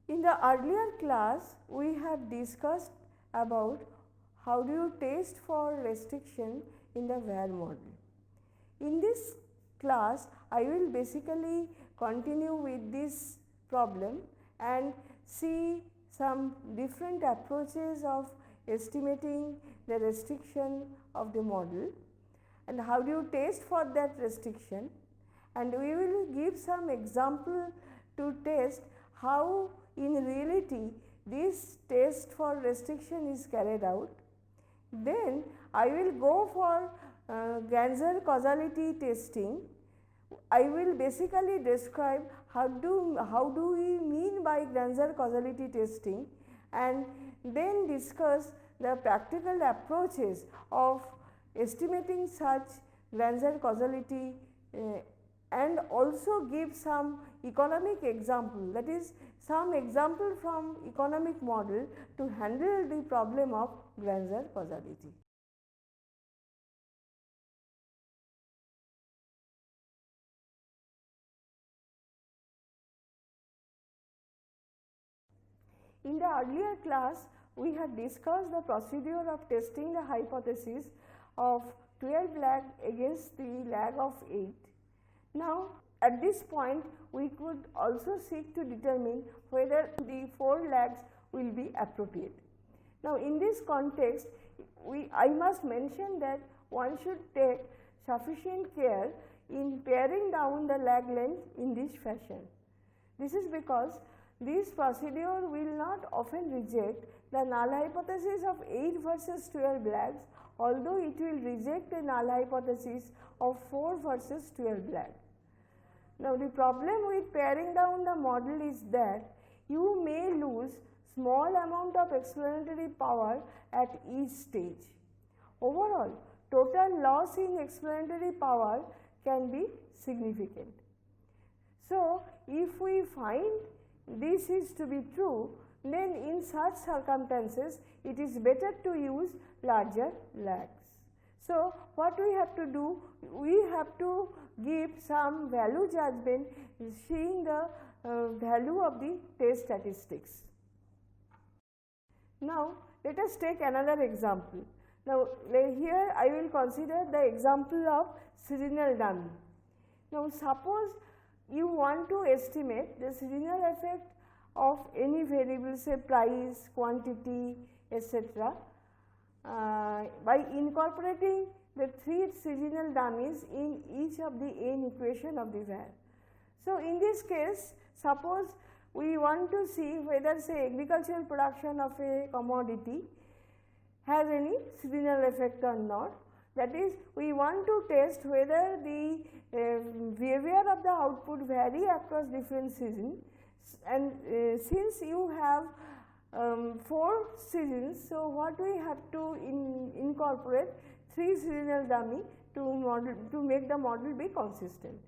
In the earlier class, we have discussed about how do you test for restriction in the VAR model. In this class, I will basically continue with this problem and see some different approaches of estimating the restriction of the model and how do you test for that restriction, and we will give some example to test how in reality this test for restriction is carried out. Then I will go for Granzer causality testing. I will basically describe how do we mean by Granzer causality testing, and then discuss the practical approaches of estimating such Granzer causality and also give some economic example, that is some example from economic model to handle the problem of Granzer causality. In the earlier class, we have discussed the procedure of testing the hypothesis of 12 lag against the lag of 8. Now, at this point, we could also seek to determine whether the 4 lags will be appropriate. Now, in this context, I must mention that one should take sufficient care in paring down the lag length in this fashion. This is because this procedure will not often reject the null hypothesis of 8 versus 12 lags, although it will reject the null hypothesis of 4 versus 12 lag. Now, the problem with paring down the model is that you may lose small amount of explanatory power at each stage. Overall, total loss in explanatory power can be significant. So, if we find this is to be true, then in such circumstances it is better to use larger lags. So, what we have to do? We have to give some value judgment seeing the value of the test statistics. Now, let us take another example. Now, here I will consider the example of seasonal dummy. Now, suppose you want to estimate the seasonal effect of any variable, say price, quantity, etc. By incorporating the 3 seasonal dummies in each of the n equation of the VAR. So, in this case, suppose we want to see whether say agricultural production of a commodity has any seasonal effect or not. That is, we want to test whether the behavior of the output vary across different seasons, and since you have 4 seasons, so what we have to incorporate 3 seasonal dummy to make the model be consistent.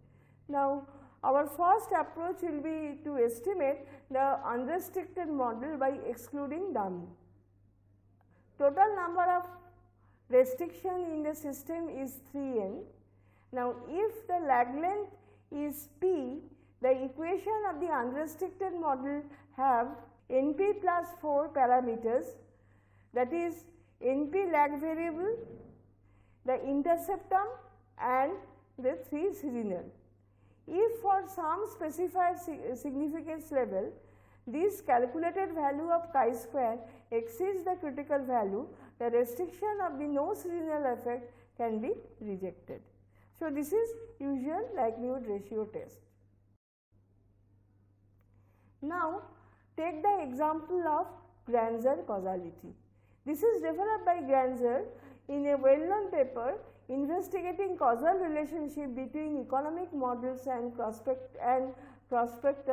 Now, our first approach will be to estimate the unrestricted model by excluding dummy. Total number of restriction in the system is 3n. Now, if the lag length is p, the equation of the unrestricted model have np plus 4 parameters, that is np lag variable, the intercept term and the 3 seasonal. If for some specified significance level, this calculated value of chi-square exceeds the critical value, the restriction of the no seasonal effect can be rejected. So, this is usual likelihood ratio test. Now, take the example of Granzer causality. This is developed by Granzer in a well-known paper investigating causal relationship between economic models and prospectal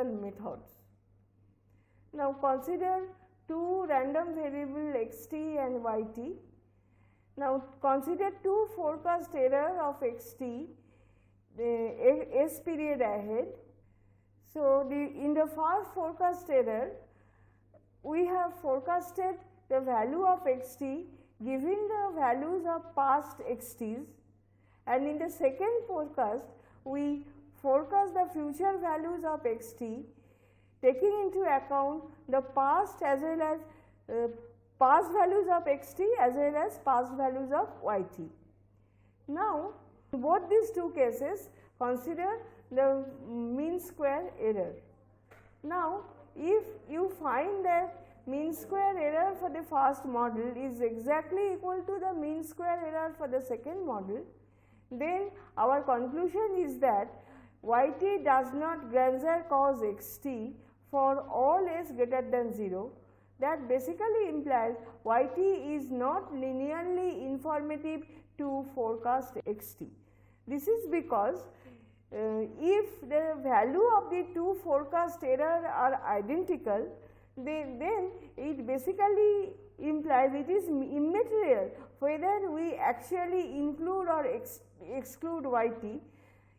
methods. Now, consider 2 random variable xt and yt. Now, consider 2 forecast error of xt s period ahead. So, in the first forecast error, we have forecasted the value of xt given the values of past xt's, and in the second forecast we forecast the future values of xt taking into account the past as well as past values of xt as well as past values of yt. Now, in both these two cases consider the mean square error. Now, if you find that mean square error for the first model is exactly equal to the mean square error for the second model, then our conclusion is that yt does not Granzer cause xt for all s greater than 0. That basically implies yt is not linearly informative to forecast xt. This is because if the value of the two forecast error are identical, then it basically implies it is immaterial whether we actually include or exclude yt.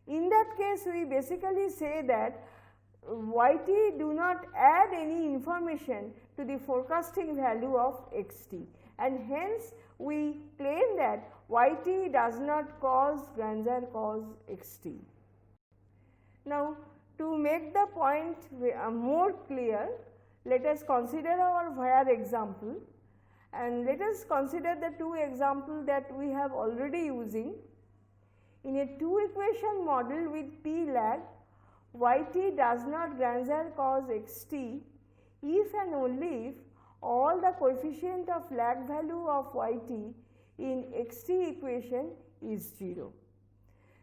In that case, we basically say that yt do not add any information to the forecasting value of xt, and hence we claim that yt does not cause Granzer cause xt. Now, to make the point more clear, let us consider our where example, and let us consider the two examples that we have already using. In a two equation model with p lag, yt does not Granzer cause xt if and only if all the coefficient of lag value of yt in xt equation is 0.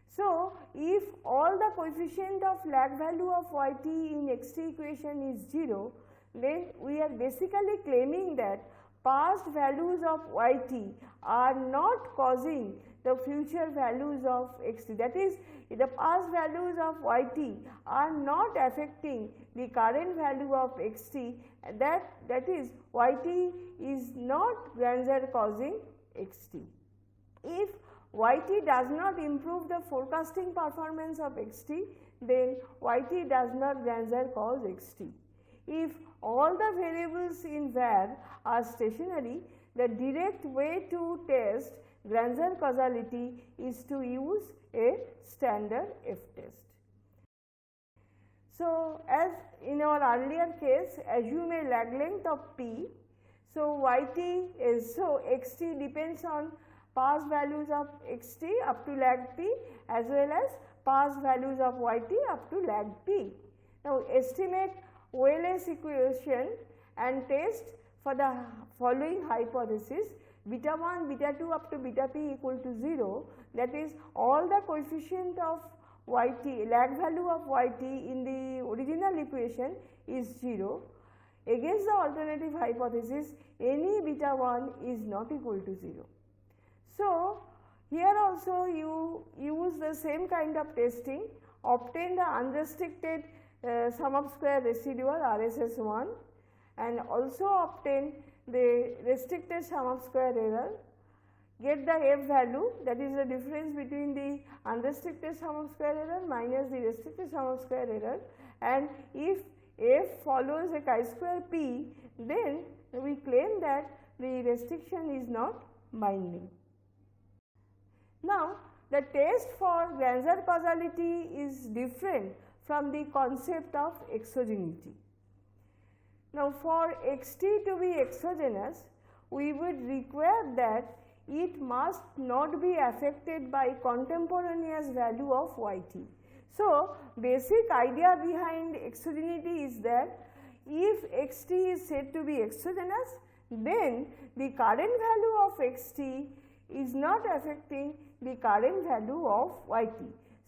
So, if all the coefficient of lag value of yt in xt equation is 0, then we are basically claiming that past values of yt are not causing the future values of xt. That is, the past values of yt are not affecting the current value of xt, that is yt is not Granzer causing xt. If yt does not improve the forecasting performance of xt, then yt does not Granzer cause xt. If all the variables in var are stationary, the direct way to test Granzer causality is to use a standard F test. So, as in our earlier case, assume a lag length of p. So, yt is, so xt depends on past values of xt up to lag p as well as past values of yt up to lag p. Now, estimate OLS equation and test for the following hypothesis: beta 1, beta 2 up to beta p equal to 0, that is all the coefficient of yt, lag value of yt in the original equation is 0. Against the alternative hypothesis, any beta 1 is not equal to 0. So, here also you use the same kind of testing, obtain the unrestricted sum of square residual RSS1 and also obtain the restricted sum of square error, get the F value, that is the difference between the unrestricted sum of square error minus the restricted sum of square error, and if F follows a chi-square p, then we claim that the restriction is not binding. Now, the test for Granzer causality is different from the concept of exogeneity. Now, for xt to be exogenous, we would require that it must not be affected by contemporaneous value of yt. So, basic idea behind exogeneity is that if xt is said to be exogenous, then the current value of xt is not affecting the current value of yt.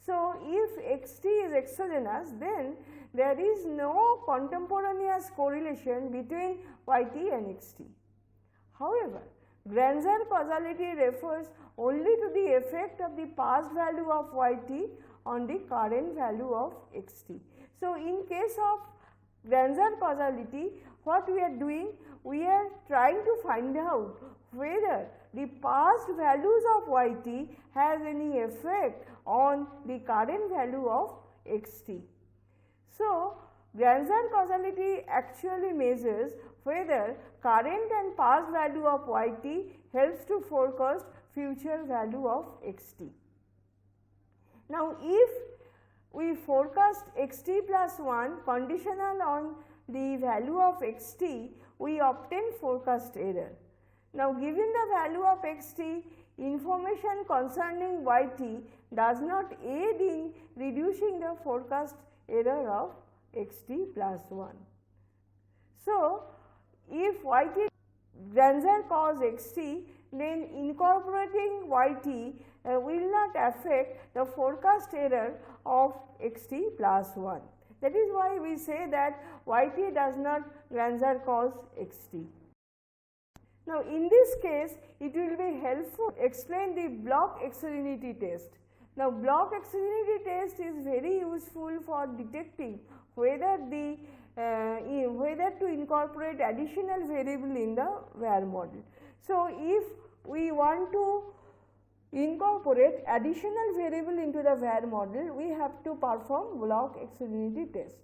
So, if xt is exogenous, then there is no contemporaneous correlation between yt and xt. However, Granzer causality refers only to the effect of the past value of yt on the current value of xt. So, in case of Granzer causality, what we are doing? We are trying to find out whether the past values of yt has any effect on the current value of xt. So, Granzer causality actually measures whether current and past value of yt helps to forecast future value of xt. Now, if we forecast xt plus 1 conditional on the value of xt, we obtain forecast error. Now, given the value of xt, information concerning yt does not aid in reducing the forecast error of xt plus 1. So, if yt Granzer cause xt, then incorporating yt will not affect the forecast error of xt plus 1. That is why we say that yt does not Granzer cause xt. Now, in this case, it will be helpful to explain the block exogenity test. Now, block exogenity test is very useful for detecting whether the whether to incorporate additional variable in the VAR model. So, if we want to incorporate additional variable into the VAR model, we have to perform block exogenity test.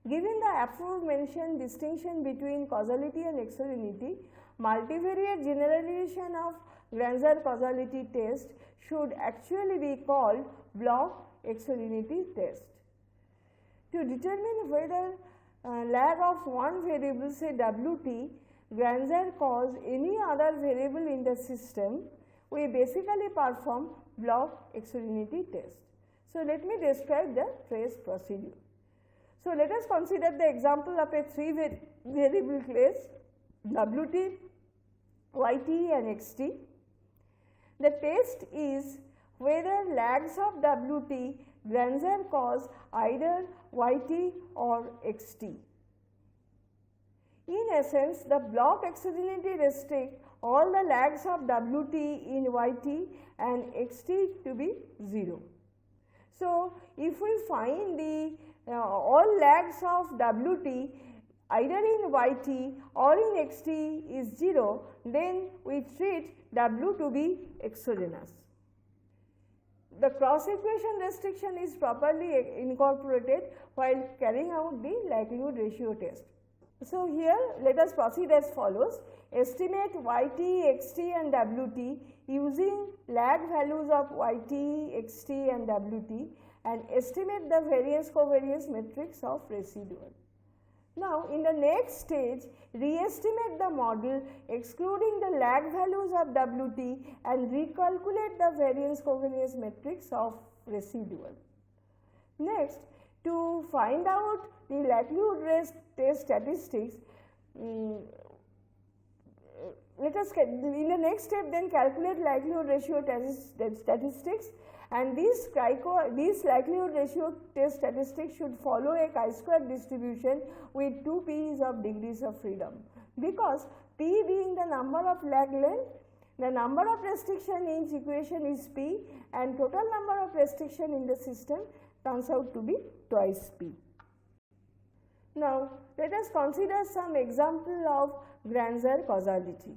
Given the aforementioned distinction between causality and exogenity, multivariate generalization of Granzer causality test should actually be called block exogenity test. To determine whether lag of one variable, say Wt, Granzer cause any other variable in the system, we basically perform block exogenity test. So, let me describe the trace procedure. So, let us consider the example of a 3 variable case Wt, Yt and Xt. The test is whether lags of Wt Granzer cause either Yt or Xt. In essence, the block exogenity restrict all the lags of Wt in Yt and Xt to be 0. So, if we find the all lags of Wt either in Yt or in Xt is 0, then we treat W to be exogenous. The cross equation restriction is properly incorporated while carrying out the likelihood ratio test. So, here let us proceed as follows: estimate Yt, Xt and Wt using lag values of Yt, Xt and Wt and estimate the variance covariance matrix of residual. Now, in the next stage, re-estimate the model excluding the lag values of Wt and recalculate the variance covariance matrix of residual. Next, to find out the likelihood test statistics, let us in the next step then calculate likelihood ratio statistics, and these likelihood ratio test statistics should follow a chi-square distribution with 2 p's of degrees of freedom, because p being the number of lag length, the number of restriction in each equation is p and total number of restriction in the system turns out to be twice p. Now, let us consider some example of Granzer causality.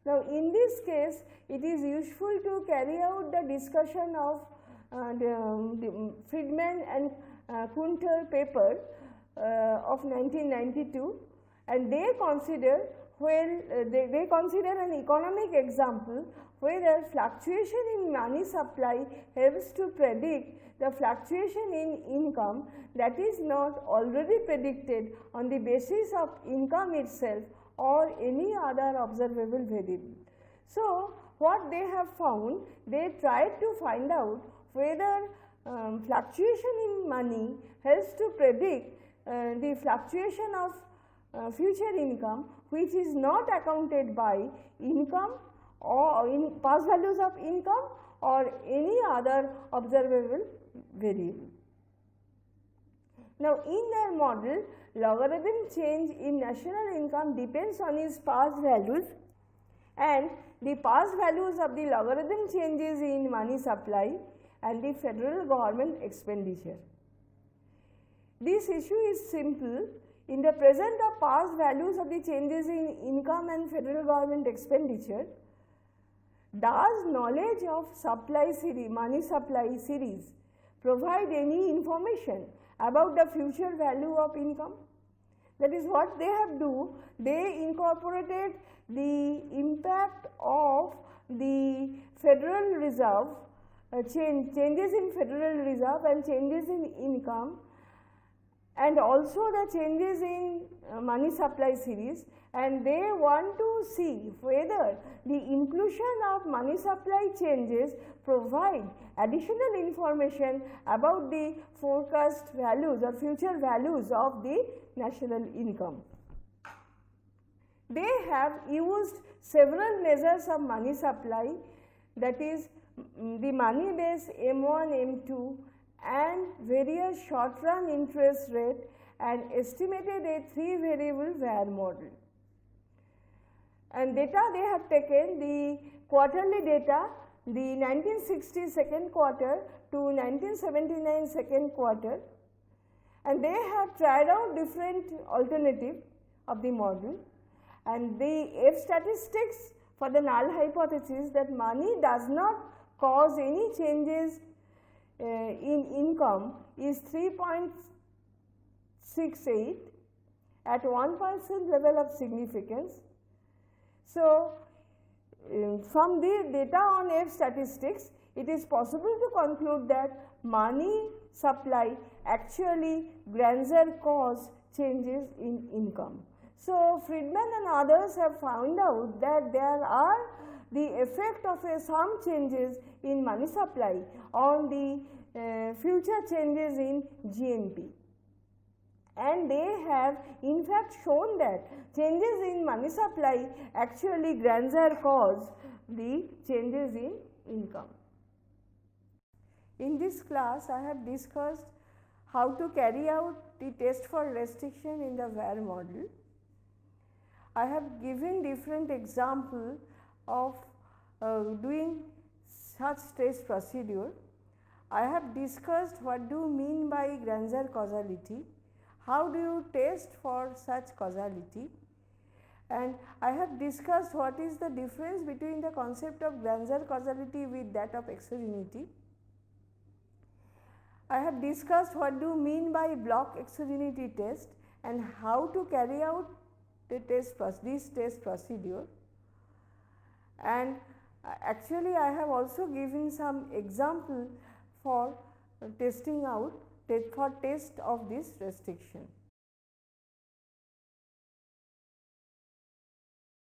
Now, in this case, it is useful to carry out the discussion of the Friedman and Kunter paper of 1992, and they consider they consider an economic example whether fluctuation in money supply helps to predict the fluctuation in income that is not already predicted on the basis of income itself or any other observable variable. So, what they have found, they tried to find out whether fluctuation in money helps to predict the fluctuation of future income, which is not accounted by income or in past values of income or any other observable variable. Now, in their model, logarithm change in national income depends on its past values, and the past values of the logarithm changes in money supply and the federal government expenditure. This issue is simple. In the present of past values of the changes in income and federal government expenditure, does knowledge of supply series, money supply series provide any information about the future value of income? That is what they have do. They incorporated the impact of the Federal Reserve changes in Federal Reserve and changes in income, and also the changes in money supply series, and they want to see whether the inclusion of money supply changes provide additional information about the forecast values or future values of the national income. They have used several measures of money supply, that is the money base M1, M2 and various short run interest rate, and estimated a 3 variable VAR model. And data they have taken the quarterly data, the 1960 second quarter to 1979 second quarter, and they have tried out different alternative of the model, and the F statistics for the null hypothesis that money does not cause any changes in income is 3.68 at 1% level of significance. So, from the data on F statistics, it is possible to conclude that money supply actually grandeur cause changes in income. So, Friedman and others have found out that there are the effect of some changes in money supply on the future changes in GNP, and they have in fact shown that changes in money supply actually grandeur cause the changes in income. In this class, I have discussed how to carry out the test for restriction in the VAR model. I have given different examples of doing such test procedure. I have discussed what do you mean by grandeur causality, how do you test for such causality, and I have discussed what is the difference between the concept of grandeur causality with that of exogenity. I have discussed what do you mean by block exogenity test and how to carry out the test this test procedure, and actually I have also given some example for testing out for test of this restriction.